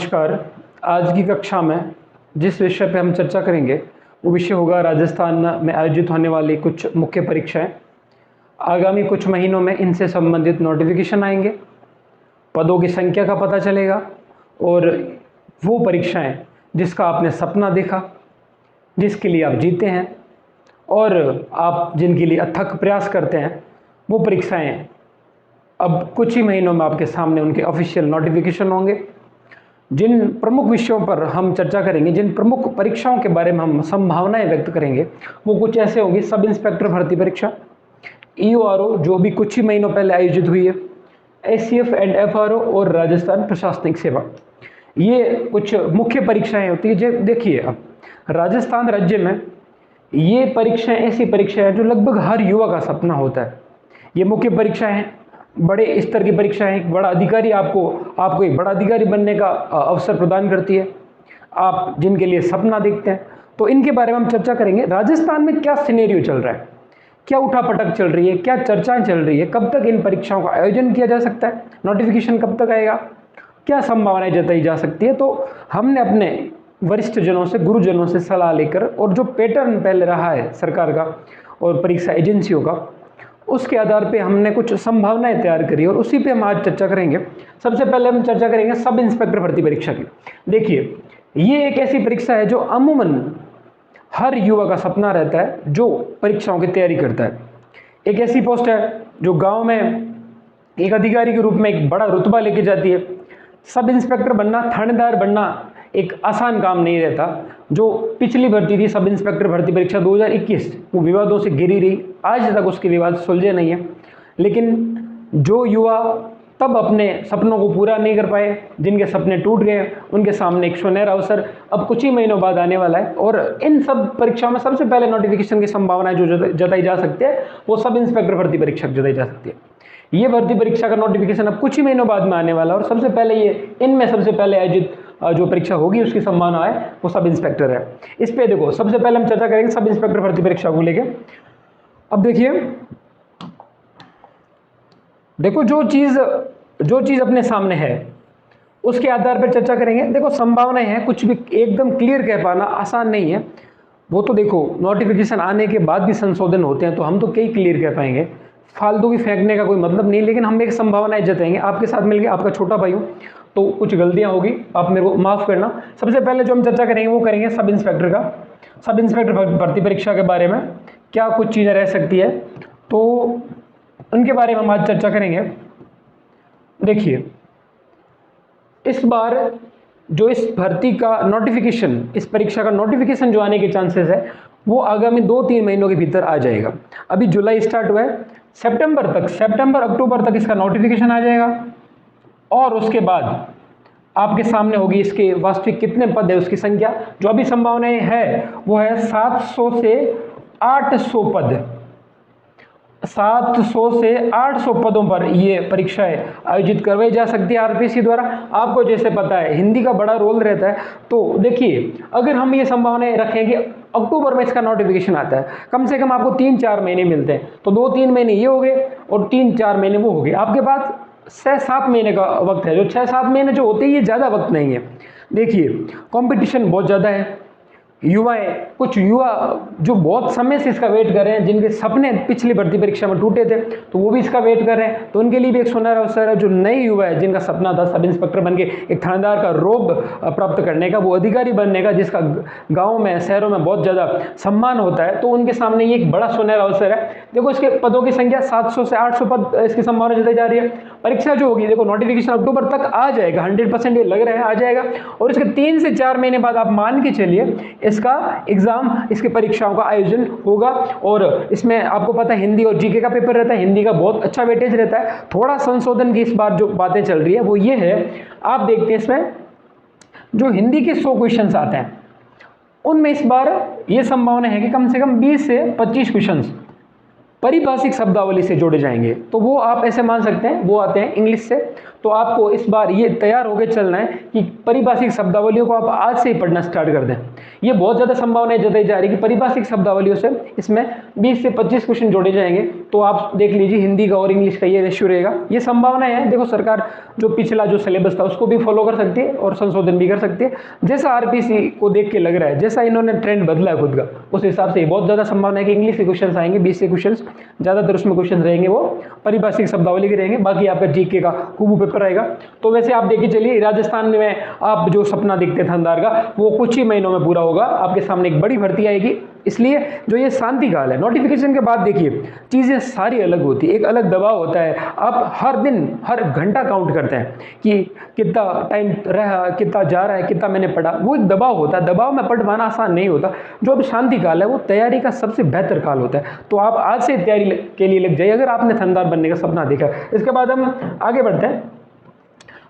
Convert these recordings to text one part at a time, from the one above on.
नमस्कार। आज की कक्षा में जिस विषय पे हम चर्चा करेंगे वो विषय होगा राजस्थान में आयोजित होने वाली कुछ मुख्य परीक्षाएं। आगामी कुछ महीनों में इनसे संबंधित नोटिफिकेशन आएंगे, पदों की संख्या का पता चलेगा और वो परीक्षाएं जिसका आपने सपना देखा, जिसके लिए आप जीते हैं और आप जिनके लिए अथक प्रयास करते हैं, वो परीक्षाएं अब कुछ ही महीनों में आपके सामने उनके ऑफिशियल नोटिफिकेशन होंगे। जिन प्रमुख विषयों पर हम चर्चा करेंगे, जिन प्रमुख परीक्षाओं के बारे में हम संभावनाएं व्यक्त करेंगे, वो कुछ ऐसे होंगी। सब इंस्पेक्टर भर्ती परीक्षा, EORO जो भी कुछ ही महीनों पहले आयोजित हुई है, SCF एंड FRO और राजस्थान प्रशासनिक सेवा। ये कुछ मुख्य परीक्षाएं होती है। देखिए, अब राजस्थान राज्य में ये परीक्षाएं ऐसी परीक्षाएं हैं जो लगभग हर युवा का सपना होता है। ये मुख्य परीक्षाएं हैं, बड़े स्तर की परीक्षाएं हैं। बड़ा अधिकारी आपको एक बड़ा अधिकारी बनने का अवसर प्रदान करती है, आप जिनके लिए सपना देखते हैं। तो इनके बारे में हम चर्चा करेंगे। राजस्थान में क्या सिनेरियो चल रहा है, क्या उठापटक चल रही है, क्या चर्चाएं चल रही है, कब तक इन परीक्षाओं का आयोजन किया जा सकता है, नोटिफिकेशन कब तक आएगा, क्या संभावनाएं जताई जा सकती है। तो हमने अपने वरिष्ठ जनों से, गुरुजनों से सलाह लेकर और जो पैटर्न पहले रहा है सरकार का और परीक्षा एजेंसियों का, उसके आधार पे हमने कुछ संभावनाएं तैयार करी और उसी पे हम आज चर्चा करेंगे। सबसे पहले हम चर्चा करेंगे सब इंस्पेक्टर भर्ती परीक्षा की। देखिए, ये एक ऐसी परीक्षा है जो अमूमन हर युवा का सपना रहता है जो परीक्षाओं की तैयारी करता है। एक ऐसी पोस्ट है जो गांव में एक अधिकारी के रूप में एक बड़ा रुतबा लेके जाती है। सब इंस्पेक्टर बनना, थानेदार बनना एक आसान काम नहीं रहता। जो पिछली भर्ती थी सब इंस्पेक्टर भर्ती परीक्षा 2021, वो विवादों से घिरी रही, आज तक उसके विवाद सुलझे नहीं है। लेकिन जो युवा तब अपने सपनों को पूरा नहीं कर पाए, जिनके सपने टूट गए, उनके सामने एक सुनहरा अवसर अब कुछ ही महीनों बाद आने वाला है। और इन सब परीक्षाओं में सबसे पहले नोटिफिकेशन की संभावनाएं जो जताई जा सकती है वो सब इंस्पेक्टर भर्ती परीक्षा जताई जा सकती है। ये भर्ती परीक्षा का नोटिफिकेशन अब कुछ ही महीनों बाद में आने वाला है और सबसे पहले इनमें सबसे पहले आयोजित जो परीक्षा होगी उसकी संभावना है वो सब इंस्पेक्टर है। इस पे देखो, सबसे पहले हम चर्चा करेंगे सब इंस्पेक्टर भर्ती परीक्षा को लेके। अब देखो जो चीज अपने सामने है उसके आधार पर चर्चा करेंगे। देखो, संभावनाएं हैं, कुछ भी एकदम क्लियर कह पाना आसान नहीं है। वो तो देखो नोटिफिकेशन आने के बाद भी संशोधन होते हैं, तो हम तो कई क्लियर कह पाएंगे, फालतू की फेंकने का कोई मतलब नहीं। लेकिन हम एक संभावनाएं जताएंगे, आपके साथ मिलकर, आपका छोटा भाई हूँ तो कुछ गलतियां होगी, आप मेरे को माफ करना। सबसे पहले जो हम चर्चा करेंगे वो करेंगे सब इंस्पेक्टर भर्ती परीक्षा के बारे में क्या कुछ चीज़ें रह सकती है, तो उनके बारे में हम आज चर्चा करेंगे। देखिए, इस बार जो इस भर्ती का नोटिफिकेशन, इस परीक्षा का नोटिफिकेशन जो आने के चांसेस है वो आगामी 2-3 महीनों के भीतर आ जाएगा। अभी जुलाई स्टार्ट हुआ है, सितंबर अक्टूबर तक इसका नोटिफिकेशन आ जाएगा और उसके बाद आपके सामने होगी इसके वास्तविक कितने पद है उसकी संख्या। जो अभी संभावनाएं है वो है 700 से 800 पद, 700 से 800 पदों पर ये परीक्षाएं आयोजित करवाई जा सकती है RPSC द्वारा। आपको जैसे पता है हिंदी का बड़ा रोल रहता है, तो देखिए अगर हम ये संभावनाएं रखें कि अक्टूबर में इसका नोटिफिकेशन आता है, कम से कम आपको 3-4 महीने मिलते हैं, तो 2-3 महीने ये हो गए और 3-4 महीने वो हो गए। आपके पास 6-7 महीने का वक्त है। जो 6-7 महीने जो होते हैं ये ज़्यादा वक्त नहीं है। देखिए, कंपटीशन बहुत ज़्यादा है। कुछ युवा जो बहुत समय से इसका वेट कर रहे हैं, जिनके सपने पिछली भर्ती परीक्षा में टूटे थे, तो वो भी इसका वेट कर रहे हैं, तो उनके लिए भी एक सुनहरा अवसर है। जो नए युवा है, जिनका सपना था सब इंस्पेक्टर बन के एक थानेदार का रोब प्राप्त करने का, वो अधिकारी बनने का, जिसका गाँव में, शहरों में बहुत ज़्यादा सम्मान होता है, तो उनके सामने ये एक बड़ा सुनहरा अवसर है। देखो, इसके पदों की संख्या 700 से 800 पद इसकी संभावना जताई जा रही है। परीक्षा जो होगी, देखो नोटिफिकेशन अक्टूबर तक आ जाएगा, 100% ये लग रहा है आ जाएगा, और इसके 3 से 4 महीने बाद आप मान के चलिए इसका एग्जाम, इसकी परीक्षाओं का आयोजन होगा। और इसमें आपको पता है हिंदी और जीके का पेपर रहता है, हिंदी का बहुत अच्छा वेटेज रहता है। थोड़ा संशोधन की इस बार जो बातें चल रही है वो ये है, आप देखते हैं इसमें जो हिंदी के 100 क्वेश्चंस आते हैं उनमें इस बार ये संभावना है कि कम से कम 20 से 25 क्वेश्चंस परिभाषिक शब्दावली से जोड़े जाएंगे। तो वो आप ऐसे मान सकते हैं वो आते हैं इंग्लिश से, तो आपको इस बार ये तैयार होकर चलना है कि परिभाषिक शब्दावलियों को आप आज से ही पढ़ना स्टार्ट कर दें। ये बहुत ज़्यादा संभावना जताई जा रही है कि परिभाषिक शब्दावलियों से इसमें 20 से 25 क्वेश्चन जोड़े जाएंगे। तो आप देख लीजिए हिंदी का और इंग्लिश का ये रेशियो रहेगा, ये संभावना है। देखो सरकार जो पिछला जो सिलेबस था उसको भी फॉलो कर सकती है और संशोधन भी कर सकती है। जैसा आरपीसी को देख के लग रहा है, जैसा इन्होंने ट्रेंड बदला है खुद का, उस हिसाब से बहुत ज़्यादा संभावना है कि इंग्लिश के क्वेश्चन आएंगे। 20 से क्वेश्चन ज़्यादातर उसमें क्वेश्चन रहेंगे वो परिभाषिक शब्दावली के रहेंगे, बाकी आपका जीके का खूब पेपर रहेगा। तो वैसे आप देखिए चलिए, राजस्थान में आप जो सपना देखते थानेदार का वो कुछ ही महीनों में पूरा होगा। आपके सामने एक बड़ी भर्ती आएगी, इसलिए जो ये शांति काल है, नोटिफिकेशन के बाद देखिए चीज़ें सारी अलग होती है, एक अलग दबाव होता है। आप हर दिन हर घंटा काउंट करते हैं कि कितना टाइम रहा, कितना जा रहा है, कितना मैंने पढ़ा, वो एक दबाव होता है। दबाव में पढ़ पाना आसान नहीं होता। जो अब शांति काल है वो तैयारी का सबसे बेहतर काल होता है। तो आप आज से तैयारी के लिए लग जाइए अगर आपने थानेदार बनने का सपना देखा। इसके बाद हम आगे बढ़ते हैं।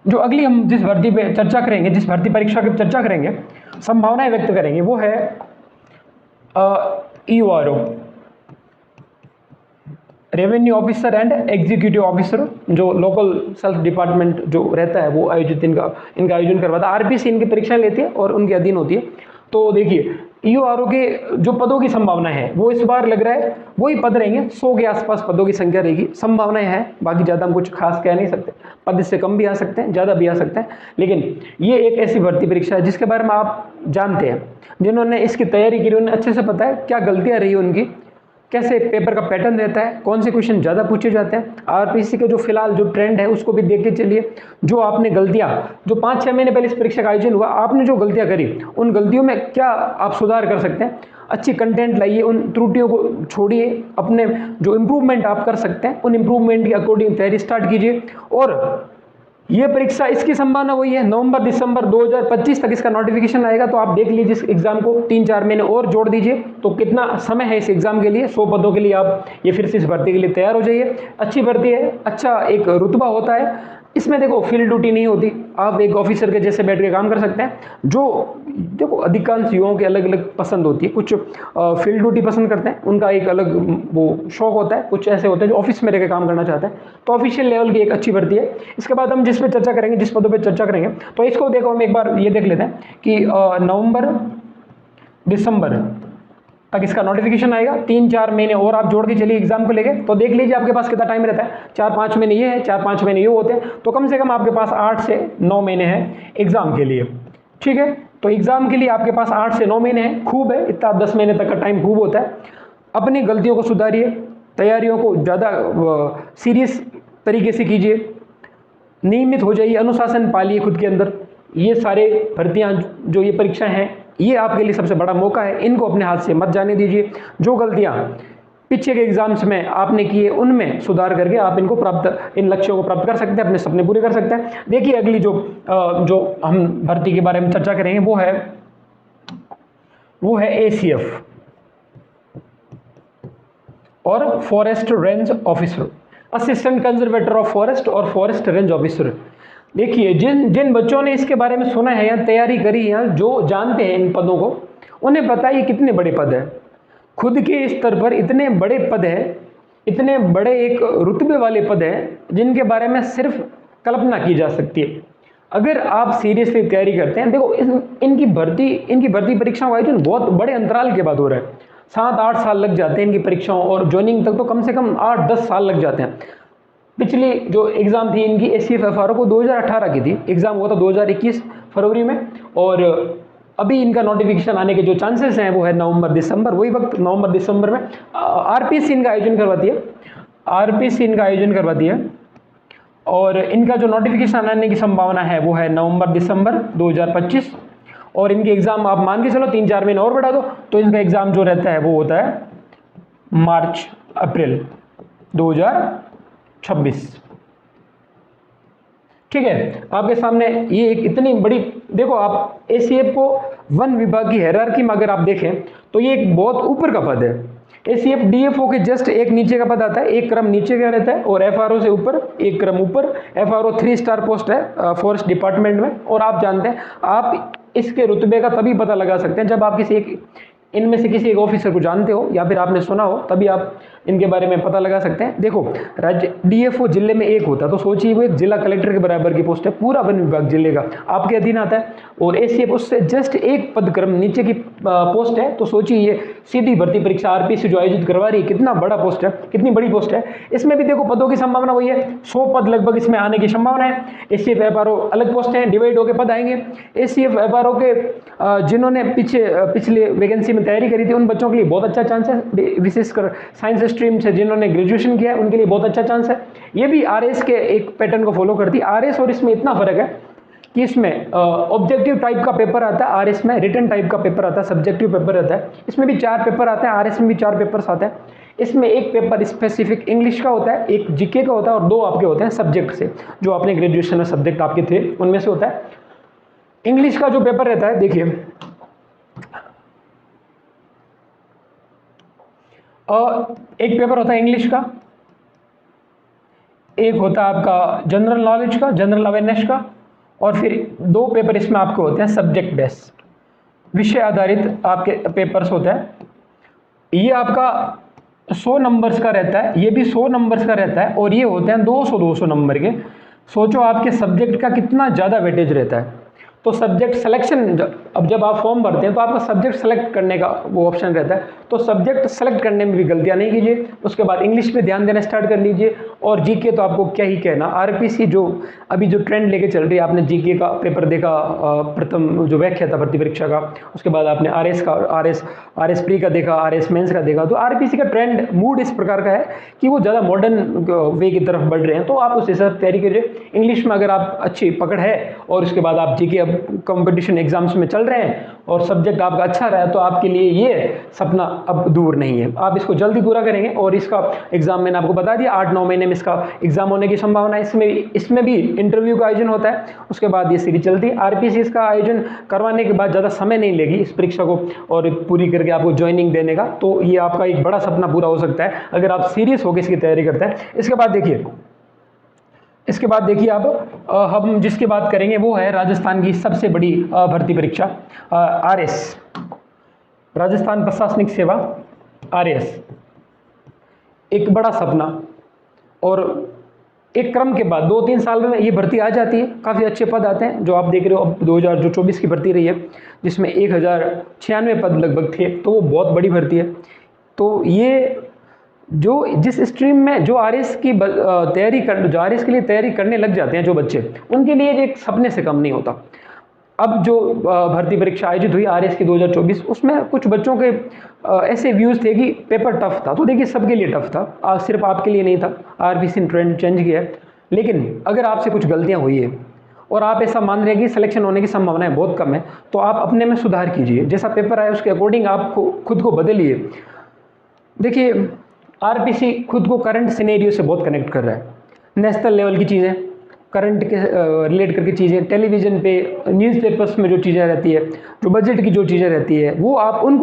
जो अगली हम जिस भर्ती पे चर्चा करेंगे, जिस भर्ती परीक्षा की चर्चा करेंगे, संभावनाएं व्यक्त करेंगे, वो है EORO, revenue officer and executive officer. जो लोकल सेल्फ डिपार्टमेंट जो रहता है वो आयोजित इनका आयोजन करवाता है। आरपीसी इनकी परीक्षा लेती है और उनके अधीन होती है। तो देखिए EORO के जो पदों की संभावना है वो इस बार लग रहा है वही पद रहेंगे, 100 के आसपास पदों की संख्या रहेगी। संभावनाएं हैं, बाकी ज़्यादा हम कुछ खास कह नहीं सकते। पद इससे कम भी आ सकते हैं, ज़्यादा भी आ सकते हैं, लेकिन ये एक ऐसी भर्ती परीक्षा है जिसके बारे में आप जानते हैं। जिन्होंने इसकी तैयारी की उन्हें अच्छे से पता है क्या गलतियाँ रही उनकी, कैसे पेपर का पैटर्न रहता है, कौन से क्वेश्चन ज़्यादा पूछे जाते हैं। आरपीसी का जो फिलहाल जो ट्रेंड है उसको भी देख के चलिए। जो आपने गलतियाँ, जो 5-6 महीने पहले इस परीक्षा का आयोजन हुआ, आपने जो गलतियाँ करी उन गलतियों में क्या आप सुधार कर सकते हैं। अच्छी कंटेंट लाइए, उन त्रुटियों को छोड़िए, अपने जो इम्प्रूवमेंट आप कर सकते हैं उन इम्प्रूवमेंट के अकॉर्डिंग तैयारी स्टार्ट कीजिए। और ये परीक्षा, इसकी संभावना वही है, नवंबर-दिसंबर 2025 तक इसका नोटिफिकेशन आएगा। तो आप देख लीजिए इस एग्जाम को 3-4 महीने और जोड़ दीजिए तो कितना समय है इस एग्जाम के लिए। 100 पदों के लिए आप ये फिर से इस भर्ती के लिए तैयार हो जाइए। अच्छी भर्ती है, अच्छा एक रुतबा होता है इसमें। देखो फील्ड ड्यूटी नहीं होती, आप एक ऑफिसर के जैसे बैठ के काम कर सकते हैं। जो देखो अधिकांश युवाओं की अलग अलग पसंद होती है, कुछ फील्ड ड्यूटी पसंद करते हैं, उनका एक अलग वो शौक होता है। कुछ ऐसे होते हैं जो ऑफिस में रहकर काम करना चाहते हैं। तो ऑफिशियल लेवल की एक अच्छी भर्ती है। इसके बाद हम जिस पे चर्चा करेंगे, जिस पदों पर चर्चा करेंगे, तो इसको देखो हम एक बार ये देख लेते हैं कि नवंबर-दिसंबर तक इसका नोटिफिकेशन आएगा। 3-4 महीने और आप जोड़ के चलिए एग्जाम को लेके, तो देख लीजिए आपके पास कितना टाइम रहता है। 4-5 महीने ये है, 4-5 महीने ये होते हैं, तो कम से कम आपके पास 8 से 9 महीने हैं एग्जाम के लिए। ठीक है, तो एग्जाम के लिए आपके पास 8 से 9 महीने हैं, खूब है। इतना 10 महीने तक का टाइम खूब होता है। अपनी गलतियों को सुधारिए, तैयारियों को ज़्यादा सीरियस तरीके से कीजिए, नियमित हो जाइए, अनुशासन पालिए खुद के अंदर। ये सारे भर्तियाँ जो ये परीक्षाएं हैं, ये आपके लिए सबसे बड़ा मौका है, इनको अपने हाथ से मत जाने दीजिए। जो गलतियाँ पीछे के एग्जाम्स में आपने किए उनमें सुधार करके आप इन लक्ष्यों को प्राप्त कर सकते हैं, अपने सपने पूरे कर सकते हैं। देखिए अगली जो हम भर्ती के बारे में चर्चा करेंगे वो है ACF और forest range officer, assistant conservator of forest और फॉरेस्ट रेंज ऑफिसर। देखिए जिन बच्चों ने इसके बारे में सुना है या तैयारी करी है, जो जानते हैं इन पदों को, उन्हें पता है ये कितने बड़े पद है। खुद के स्तर पर इतने बड़े पद है, इतने बड़े एक रुतबे वाले पद है जिनके बारे में सिर्फ कल्पना की जा सकती है। अगर आप सीरियसली तैयारी करते हैं, देखो इनकी भर्ती परीक्षाओं का आयोजन बहुत बड़े अंतराल के बाद हो रहा है। 7-8 साल लग जाते हैं इनकी परीक्षाओं, और ज्वाइनिंग तक तो कम से कम 8-10 साल लग जाते हैं। पिछली जो एग्ज़ाम थी इनकी ACF FRO को 2018 की थी, एग्ज़ाम हुआ था 2021 फरवरी में, और अभी इनका नोटिफिकेशन आने के जो चांसेस हैं वो है नवंबर-दिसंबर। वही वक्त नवंबर-दिसंबर में आरपीसी इनका आयोजन करवाती है, और इनका जो नोटिफिकेशन आने की संभावना है वो है नवंबर-दिसंबर 2025। और इनके एग्ज़ाम आप मान के चलो 3-4 महीने और बढ़ा दो तो इनका एग्ज़ाम जो रहता है वो होता है मार्च-अप्रैल 2026। ठीक है, आपके सामने ये एक इतनी बड़ी, देखो आप ACF को वन विभाग की हायरार्की में अगर आप देखें तो ये एक बहुत ऊपर का पद है। ACF DFO के जस्ट एक नीचे का पद आता है, एक क्रम नीचे का रहता है, और FRO से ऊपर एक क्रम ऊपर। FRO 3 स्टार पोस्ट है फॉरेस्ट डिपार्टमेंट में। और आप जानते हैं आप इसके रुतबे का तभी पता लगा सकते हैं जब आप किसी एक इनमें से किसी एक ऑफिसर को जानते हो या फिर आपने सुना हो, तभी आप इनके बारे में पता लगा सकते हैं। देखो, राज्य डीएफओ जिले में एक होता है, तो सोचिए वो एक जिला कलेक्टर के बराबर की पोस्ट है, पूरा वन विभाग जिले का आपके अधीन आता है। और एसीएफ उससे जस्ट एक पद क्रम नीचे की पोस्ट है, तो सोचिए ये सीधी भर्ती परीक्षा आरपीसी जो आयोजित करवा रही है, कितना बड़ा पोस्ट है, कितनी बड़ी पोस्ट है। इसमें भी देखो पदों की संभावना वही है, 100 पद लगभग इसमें आने की संभावना है। एसीएफ एफआरओ अलग पोस्ट है, डिवाइड होकर पद आएंगे। एसीएफ एफआरओ के जिन्होंने पिछले वैकेंसी में तैयारी करी थी, उन बच्चों के लिए बहुत अच्छा चांस है, विशेषकर साइंस स्ट्रीम से जिन्होंने ग्रेजुएशन किया है उनके लिए बहुत अच्छा चांस है। ये भी आरएस के एक पैटर्न को फॉलो करती है। आरएस और इसमें इतना फर्क है कि इसमें ऑब्जेक्टिव टाइप का पेपर आता है, आरएस में रिटन टाइप का पेपर आता है, सब्जेक्टिव पेपर रहता है। इसमें भी 4 पेपर आते हैं, आरएस में भी 4 पेपर्स आते हैं। इसमें एक पेपर स्पेसिफिक इंग्लिश का होता है, एक जीके का होता है और 2 आपके होते हैं सब्जेक्ट से, जो आपने ग्रेजुएशन में सब्जेक्ट आपके थे उनमें से होता है। इंग्लिश का जो पेपर रहता है, देखिए एक पेपर होता है इंग्लिश का, एक होता है आपका जनरल नॉलेज का, जनरल अवेयरनेस का, और फिर 2 पेपर इसमें आपके होते हैं सब्जेक्ट बेस्ड, विषय आधारित आपके पेपर्स होते हैं। ये आपका 100 नंबर्स का रहता है, ये भी 100 नंबर्स का रहता है, और ये होते हैं 200 नंबर के। सोचो आपके सब्जेक्ट का कितना ज़्यादा वेटेज रहता है। तो सब्जेक्ट सिलेक्शन, अब जब आप फॉर्म भरते हैं तो आपका सब्जेक्ट सेलेक्ट करने का वो ऑप्शन रहता है, तो सब्जेक्ट सेलेक्ट करने में भी गलतियां नहीं कीजिए। उसके बाद इंग्लिश पे ध्यान देना स्टार्ट कर लीजिए, और जीके तो आपको क्या ही कहना, आरपीसी जो अभी जो ट्रेंड लेके चल रही है, आपने जीके का पेपर देखा, प्रथम जो व्याख्या था भर्ती परीक्षा का, उसके बाद आपने आरएस का आरएस प्री का देखा, आरएस मेंस का देखा। तो आरपीसी का ट्रेंड मूड इस प्रकार का है कि वो ज़्यादा मॉडर्न वे की तरफ बढ़ रहे हैं, तो आप उस हिसाब से तैयारी कीजिए। इंग्लिश में अगर आप अच्छी पकड़ है और उसके बाद आप जीके कंपटीशन एग्जाम्स में चल रहे हैं और सब्जेक्ट आपका अच्छा रहा है, तो आपके लिए ये सपना अब दूर नहीं है, आप इसको जल्दी पूरा करेंगे। और इसका एग्जाम मैंने आपको बता दिया, 8-9 महीने में इसका एग्जाम होने की संभावना है। इसमें भी इंटरव्यू का आयोजन होता है, उसके बाद ये सीरीज चलती है। आरपीसी इसका आयोजन करवाने के बाद ज़्यादा समय नहीं लेगी इस परीक्षा को और पूरी करके आपको ज्वाइनिंग देने का, तो ये आपका एक बड़ा सपना पूरा हो सकता है अगर आप सीरियस होकर इसकी तैयारी करते हैं। इसके बाद देखिए आप हम जिसकी बात करेंगे वो है राजस्थान की सबसे बड़ी भर्ती परीक्षा आरएस, राजस्थान प्रशासनिक सेवा आरएस। एक बड़ा सपना, और एक क्रम के बाद 2-3 साल में ये भर्ती आ जाती है, काफ़ी अच्छे पद आते हैं। जो आप देख रहे हो अब 2024 की भर्ती रही है, जिसमें 1096 पद लगभग थे, तो वो बहुत बड़ी भर्ती है। तो ये जो जिस स्ट्रीम में जो आरएस की जो आरएस के लिए तैयारी करने लग जाते हैं जो बच्चे, उनके लिए एक सपने से कम नहीं होता। अब जो भर्ती परीक्षा आयोजित हुई आरएस की 2024, उसमें कुछ बच्चों के ऐसे व्यूज़ थे कि पेपर टफ था। तो देखिए सबके लिए टफ था, सिर्फ आपके लिए नहीं था। आरपीसी ने ट्रेंड चेंज किया है, लेकिन अगर आपसे कुछ गलतियाँ हुई है और आप ऐसा मान रहे हैं कि सिलेक्शन होने की संभावनाएं बहुत कम है, तो आप अपने में सुधार कीजिए। जैसा पेपर आया उसके अकॉर्डिंग आप खुद को बदलिए। देखिए आरपीसी खुद को करंट सिनेरियो से बहुत कनेक्ट कर रहा है, नेशनल लेवल की चीज़ें, करंट के रिलेट करके चीज़ें, टेलीविज़न पे, न्यूज़पेपर्स में जो चीज़ें रहती है, जो बजट की जो चीज़ें रहती है, वो आप उन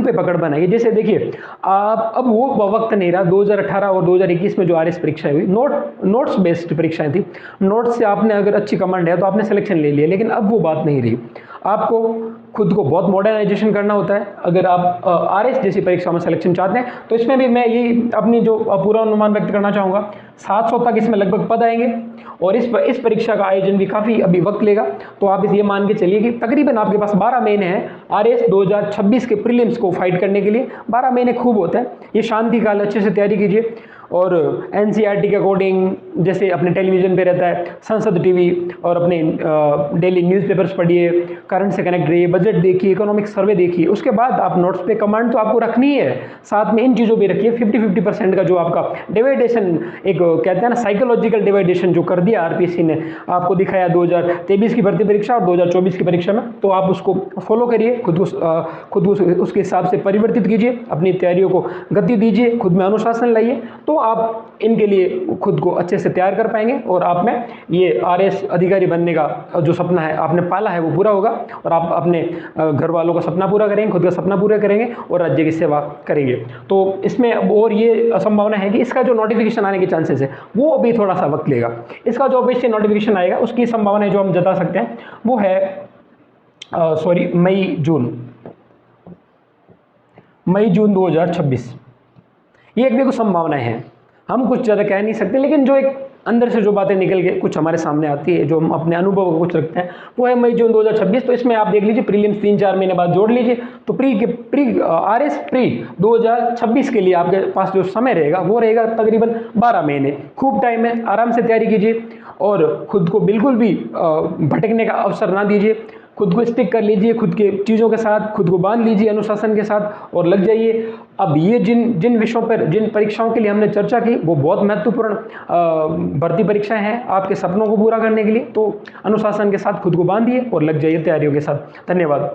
पे पकड़ बनाइए। जैसे देखिए आप अब वो वक्त नहीं रहा 2018 और 2021 में जो आरएस परीक्षाएं हुई, नोट्स बेस्ड परीक्षाएं थी। नोट्स से आपने अगर अच्छी कमांड है तो आपने सिलेक्शन ले लिया, लेकिन अब वो बात नहीं रही। आपको खुद को बहुत मॉडर्नाइजेशन करना होता है अगर आप आरएस जैसी परीक्षा में सिलेक्शन चाहते हैं। तो इसमें भी मैं यही अपनी जो पूरा अनुमान व्यक्त करना चाहूँगा, 700 तक इसमें लगभग पद आएंगे, और इस परीक्षा का आयोजन भी काफ़ी अभी वक्त लेगा। तो आप इस ये मान के चलिए कि तकरीबन आपके पास 12 महीने हैं आरएस 2026 के प्रीलिम्स को फाइट करने के लिए। 12 महीने खूब होते हैं, ये शांति काल, अच्छे से तैयारी कीजिए। और एनसीईआरटी के अकॉर्डिंग जैसे अपने टेलीविज़न पे रहता है संसद टीवी, और अपने डेली न्यूज़पेपर्स पढ़िए, करंट से कनेक्ट रहिए, बजट देखिए, इकोनॉमिक सर्वे देखिए। उसके बाद आप नोट्स पे कमांड तो आपको रखनी है, साथ में इन चीज़ों पे रखिए। 50-50% का जो आपका डिवाइडेशन, एक कहते हैं ना साइकोलॉजिकल डिवाइडेशन जो कर दिया आरपीसी ने, आपको दिखाया 2023 की भर्ती परीक्षा और 2024 की परीक्षा में, तो आप उसको फॉलो करिए, खुद को उसके हिसाब से परिवर्तित कीजिए, अपनी तैयारियों को गति दीजिए, खुद में अनुशासन लाइए, तो आप इनके लिए खुद को अच्छे से तैयार कर पाएंगे और आप में ये आरएस अधिकारी बनने का जो सपना है आपने पाला है वो पूरा होगा, और आप अपने घर वालों का सपना पूरा करेंगे, खुद का सपना पूरा करेंगे और राज्य की सेवा करेंगे। तो इसमें और ये संभावना है कि इसका जो नोटिफिकेशन आने के चांसेस है वो अभी थोड़ा सा वक्त लेगा। इसका जो अवश्य नोटिफिकेशन आएगा उसकी संभावना जो हम जता सकते हैं वो है मई जून मई जून 2026। ये एक देखो संभावनाएं हैं, हम कुछ ज़्यादा कह नहीं सकते, लेकिन जो एक अंदर से जो बातें निकल के कुछ हमारे सामने आती है, जो हम अपने अनुभव को कुछ रखते हैं, वो है मई जून 2026। तो इसमें आप देख लीजिए प्रीलिम्स 3-4 महीने बाद जोड़ लीजिए, तो RS प्री 2026 के लिए आपके पास जो समय रहेगा वो रहेगा तकरीबन 12 महीने। खूब टाइम है, आराम से तैयारी कीजिए और खुद को बिल्कुल भी भटकने का अवसर ना दीजिए। खुद को स्टिक कर लीजिए, खुद के चीज़ों के साथ खुद को बांध लीजिए अनुशासन के साथ और लग जाइए। अब ये जिन विषयों पर, जिन परीक्षाओं के लिए हमने चर्चा की, वो बहुत महत्वपूर्ण भर्ती परीक्षाएं हैं आपके सपनों को पूरा करने के लिए। तो अनुशासन के साथ खुद को बांधिए और लग जाइए तैयारियों के साथ। धन्यवाद।